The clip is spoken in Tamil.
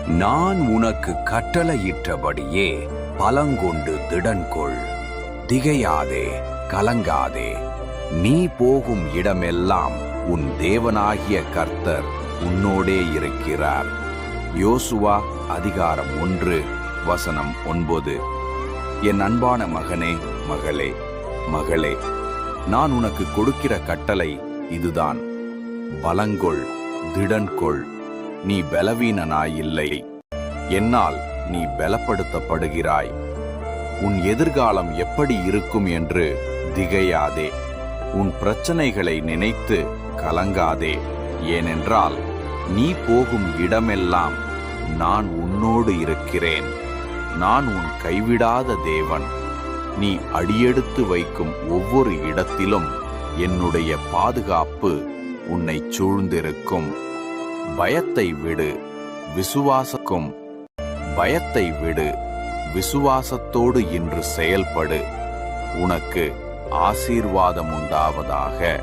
நான் உனக்கு கட்டளையிட்டபடியே பலங்கொண்டு திடன்கொள். திகையாதே, கலங்காதே. நீ போகும் இடமெல்லாம் உன் தேவனாகிய கர்த்தர் உன்னோடே இருக்கிறார். யோசுவா அதிகாரம் 1:9. என் அன்பான மகனே, மகளே, மகளே, நான் உனக்கு கொடுக்கிற கட்டளை இதுதான். பலங்கொள், திடன்கொள். நீ பலவீனனாயில்லை. என்னால் நீ பலப்படுத்தப்படுகிறாய். உன் எதிர்காலம் எப்படி இருக்கும் என்று திகையாதே. உன் பிரச்சனைகளை நினைத்து கலங்காதே. ஏனென்றால் நீ போகும் இடமெல்லாம் நான் உன்னோடு இருக்கிறேன். நான் உன் கைவிடாத தேவன். நீ அடியெடுத்து வைக்கும் ஒவ்வொரு இடத்திலும் என்னுடைய பாதுகாப்பு உன்னை சூழ்ந்திருக்கும். பயத்தை விடு, பயத்தை விடு, விசுவாசத்தோடு இன்று செயல்படு. உனக்கு ஆசீர்வாதம் உண்டாவதாக.